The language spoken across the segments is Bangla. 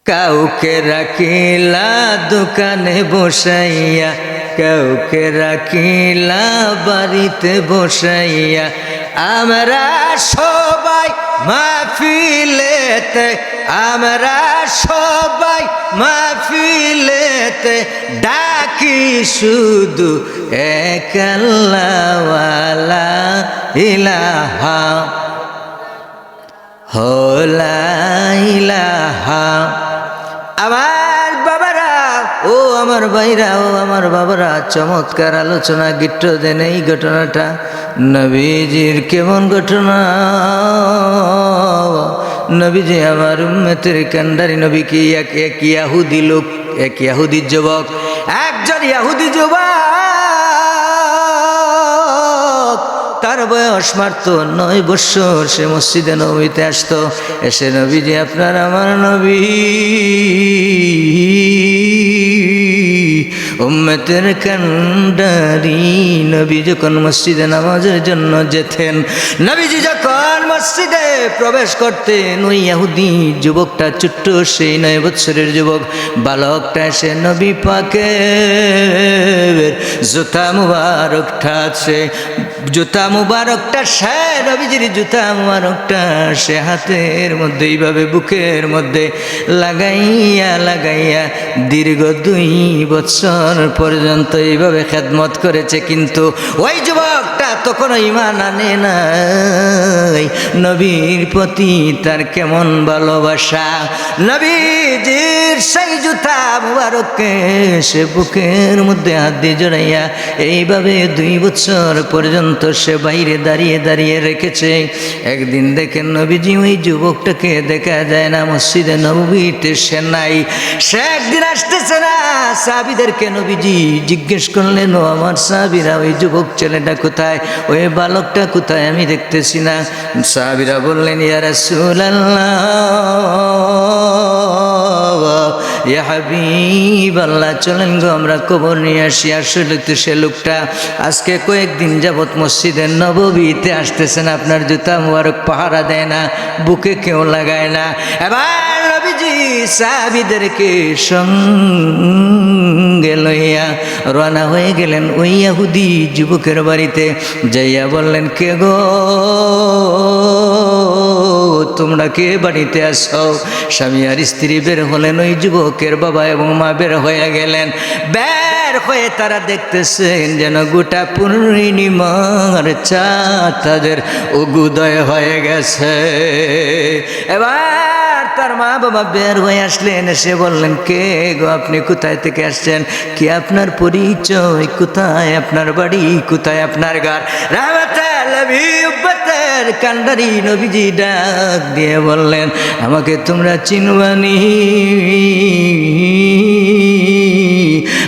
কাউকে রাখিলা দোকানে বসাইয়া, কাউকে রাখিলা বাড়িতে বসাইয়া, আমরা সবাই মাহফিলেতে, আমরা সবাই মাহফিলেতে ডাকি শুধু এক আল্লাহ ওয়ালা ইলাহা লা ইলাহা। আমার বাবারা ও আমার ভাইরা ও আমার বাবারা, চমৎকার আলোচনা গিট্ট দেন। এই ঘটনাটা নবীজির কেমন ঘটনা? নবীজি আমার উম্মতের কান্ডারি নবী কি এক ইয়াহুদি লোক, এক ইয়াহুদি যুবক, একজন ইয়াহুদি যুবক, তার বয়স মাত্র 9 বছর। সে মসজিদে নবীতে আসতো, এসে নবীজি আপনার আমার নবী উম্মতের কান্ডারি নবী যখন মসজিদে নামাজের জন্য যেতেন, নবীজি যখন মসজিদে প্রবেশ করতেন, ওই ইহুদি যুবকটা ছোট্ট, সেই 9 বছরের যুবক বালকটা এসে নবী পাকের জুতা মুবারকটা আছে, জুতা মুবারকটা সে নবীজির জুতা মুবারকটা সে হাতের মধ্যে এইভাবে বুকের মধ্যে লাগাইয়া লাগাইয়া দীর্ঘ 2 বছর পর্যন্ত এইভাবে খেদমত করেছে। কিন্তু ওই যুবকটা তখনও ঈমান আনে নাই। নবীর প্রতি তার কেমন ভালোবাসা! নবীজির সেই জুতা মুবারককে সে বুকের মধ্যে হাত দিয়ে জড়াইয়া এইভাবে 2 বছর পর্যন্ত সে বাইরে দাঁড়িয়ে দাঁড়িয়ে রেখেছে। একদিন দেখেন নবীজি ওই যুবকটাকে দেখা যায় না, মসজিদে নববীতে সে নাই। সে একদিন আসতেছে না, সাহাবীদেরকে নবীজি জিজ্ঞেস করলেন, ও আমার সাহাবীরা, ওই যুবক ছেলেটা কোথায়, ওই বালকটা কোথায়, আমি দেখতেছি না। সাহাবীরা বললেন, ইয়া রাসূলুল্লাহ, ইয়া হাবিবাল্লাহ, চলেন গো আমরা খবর নিয়ে আসি। আসলে তো সে লোকটা আজকে কয়েকদিন যাবৎ মসজিদের নববীতে আসতেছে না, আপনার জুতা মুবারক পাহারা দেয় না, বুকে কেউ লাগায় না। এবার নবীজি সাহাবীদেরকে সঙ্গে লইয়া রওনা হয়ে গেলেন ওই ইহুদি যুবকের বাড়িতে। যাইয়া বললেন, কে গো, তোমরা কে বাড়িতে আসো? স্বামী আর স্ত্রী বের হলেন, ওই যুবকের বাবা এবং মা বের হয়ে গেলেন। বের হয়ে তারা দেখতেছেন যেন গোটা পূর্ণিমার চাঁদ তাদের উদয় হয়ে গেছে। এবার তার মা বাবা বের হয়ে আসলেন, এসে বললেন, কে গো, আপনি কোথায় থেকে আসছেন, কি আপনার পরিচয়, কোথায় আপনার বাড়ি, কোথায় আপনার ঘর? উম্মতের কান্ডারি নবীজি ডাক দিয়ে বললেন, আমাকে তোমরা চিনবানি,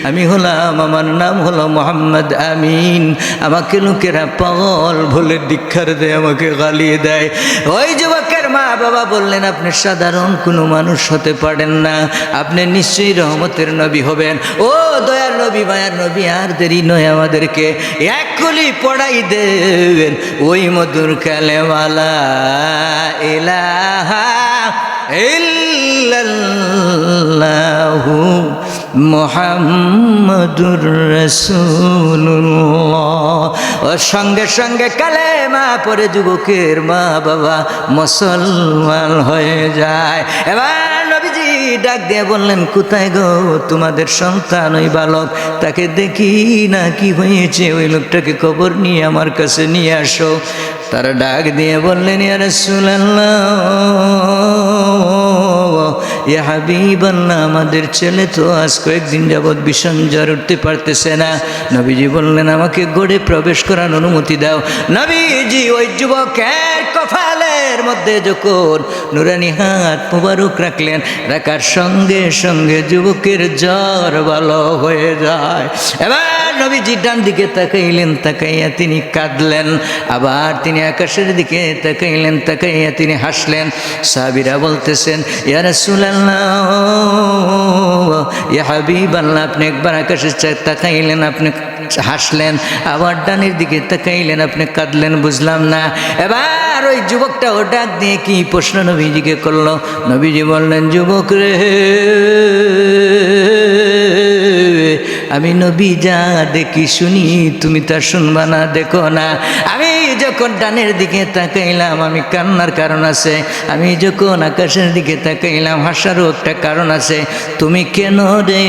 আমি হলাম, আমার নাম হলো মোহাম্মদ আমিন। আমাকে লোকেরা পাগল বলে দীক্ষার দেয়, আমাকে গালিয়ে দেয়। ওই যুবকের মা বাবা বললেন, আপনি সাধারণ কোনো মানুষ হতে পারেন না, আপনি নিশ্চয়ই রহমতের নবী হবেন। ও দয়ার নবী, মায়ার নবী, আর দেরি নয়, আমাদেরকে এক কলি পড়াই দেবেন ওই মধুর কালেমা লা ইলাহা ইল্লাল্লাহু মুহাম্মাদুর রাসূলুল্লাহ। ও সঙ্গে সঙ্গে কালেমা পড়ে যুবকের মা বাবা মুসলমান হয়ে যায়। এবার নবীজি ডাক দিয়ে বললেন, কোথায় গো তোমাদের সন্তান, ওই বালক, তাকে দেখি না, কি হয়েছে, ওই লোকটাকে খবর নিয়ে আমার কাছে নিয়ে আসো। তারা ডাক দিয়ে বললেন, ইয়া রাসূলুল্লাহ, ইয়া হাবিবাল্লাহ, আমাদের ছেলে তো আজ কয়েকদিন যাবৎ ভীষণ জ্বর, উঠতে পারতেছে না। নবীজি বললেন, আমাকে গড়ে প্রবেশ করার অনুমতি দাও। নবীজি ওই যুবকের কপালের মধ্যে যখন নুরানি হাত মুবারক রাখলেন, রাখার সঙ্গে সঙ্গে যুবকের জ্বর ভালো হয়ে যায়। এবার নবীজি ডান দিকে তাকাইলেন, তাকাইয়া তিনি কাঁদলেন। আবার তিনি আকাশের দিকে তাকাইলেন, তাকাইয়া তিনি হাসলেন। সাহাবীরা বলতেছেন, ইয়া রাসূলুল্লাহ, ইয়া হাবিবাল্লাহ, আপনি একবার আকাশে তাকাইলেন, আপনি হাসলেন, আবার ডানের দিকে তাকাইলেন, আপনি কাঁদলেন, বুঝলাম না। এবার ওই যুবকটা ও ডাক দিয়ে কি প্রশ্ন নবীজিকে করলো? নবীজি বললেন, যুবক রে, আমি নবী যা দেখি শুনি তুমি তা শুনবা না, দেখো না। আমি যখন ডানের দিকে তাকাইলাম আমি কান্নার কারণ আছে, আমি যখন আকাশের দিকে তাকাইলাম হাসারও একটা কারণ আছে। তুমি কেন রে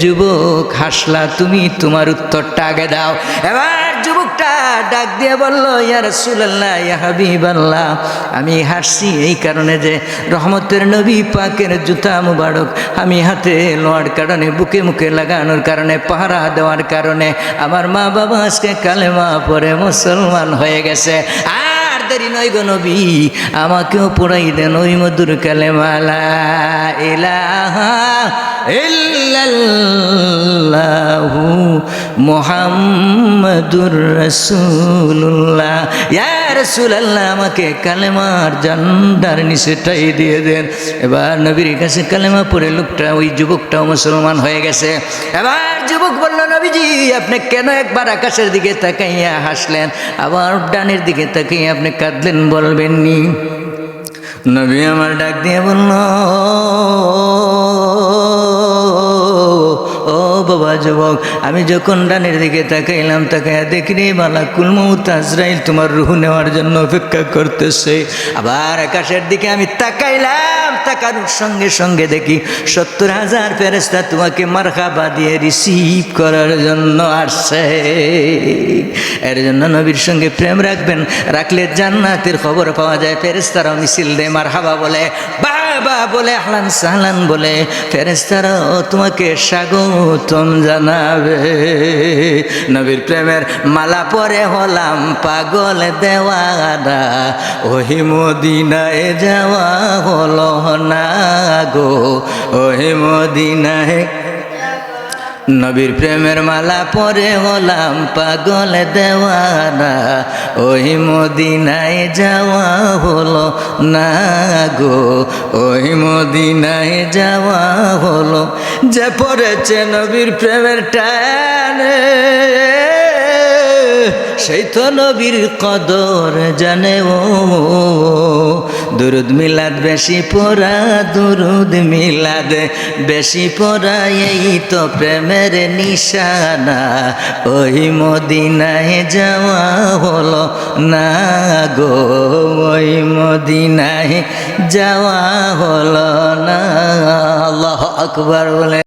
যুবক হাসলা? তুমি তোমার উত্তরটা আগে দাও। এবার যুবকটা ডাক দিয়ে বলল, ইয়া রাসূলুল্লাহ, ইয়া হাবিবাল্লাহ, আমি হাসছি এই কারণে যে রহমতের নবী পাকের জুতা মুবারক আমি হাতে লোয়ার কারণে, বুকে মুখে লাগানোর কারণে, পাহারা দেওয়ার কারণে আমার মা বাবা আজকে কালেমা পড়ে মুসলমান হয়ে গেছে। আর দেরি নয় গো নবী, আমাকেও পড়াই দেন ওই মধুর কালেমা লা ইলাহা ইল্লাল্লাহু মুহাম্মাদুর রাসূলুল্লাহ। ইয়া রাসূলুল্লাহ, আমাকে কালেমার জান্ডার নিচেটাই দিয়ে দেন। এবার নবীর কাছে কালেমা পড়ে লোকটা, ওই যুবকটাও মুসলমান হয়ে গেছে। এবার যুবক বলল, নবীজি আপনি কেন একবার আকাশের দিকে তাকাইয়া হাসলেন, আবার ডানের দিকে তাকাইয়া আপনি কাঁদলেন, বলবেন নি? নবী আমার ডাক দিয়ে বলল, ও বাবা যুবক, আমি যখন ডানের দিকে তাকাইলাম, তাকাইয়া দেখি মালাকুল মউত আজরাইল তোমার রূহ নেওয়ার জন্য অপেক্ষা করতেছে। আবার আকাশের দিকে আমি তাকাইলাম, তাকানোর সঙ্গে সঙ্গে দেখি 70,000 ফেরেশতা তোমাকে মারহাবা দিয়ে রিসিভ করার জন্য আসছে। এর জন্য নবীর সঙ্গে প্রেম রাখবেন, রাখলে জান্নাতের খবর পাওয়া যায়। ফেরেশতারাও মিছিল দেয়, মারহাবা বলে, বাবা বলে, আহলান সাহলান বলে, ফেরেশতারাও তোমাকে স্বাগতম জানাবে। নবীর প্রেমের মালা পরে হলাম পাগল দেওয়ানা, ওহি মদিনায় যাওয়া হলো না গো, ওহি মদিনায়। নবীর প্রেমের মালা পরে হলাম পাগল দেওয়ানা, ওই মদিনায় যাওয়া হলো না গো, ওই মদিনায় যাওয়া হলো। যে পড়েছে নবীর প্রেমের টানে, সেই তো নবীর কদর জানে। ও দুরুদ মিলাদ বেশি পড়া, দুরুদ মিলাদ বেশি পড়া, এই তো প্রেমের নিশানা, ওই মদিনায় যাওয়া হলো না গো, ওই মদিনায় যাওয়া হলো না। আল্লাহু আকবার বলে।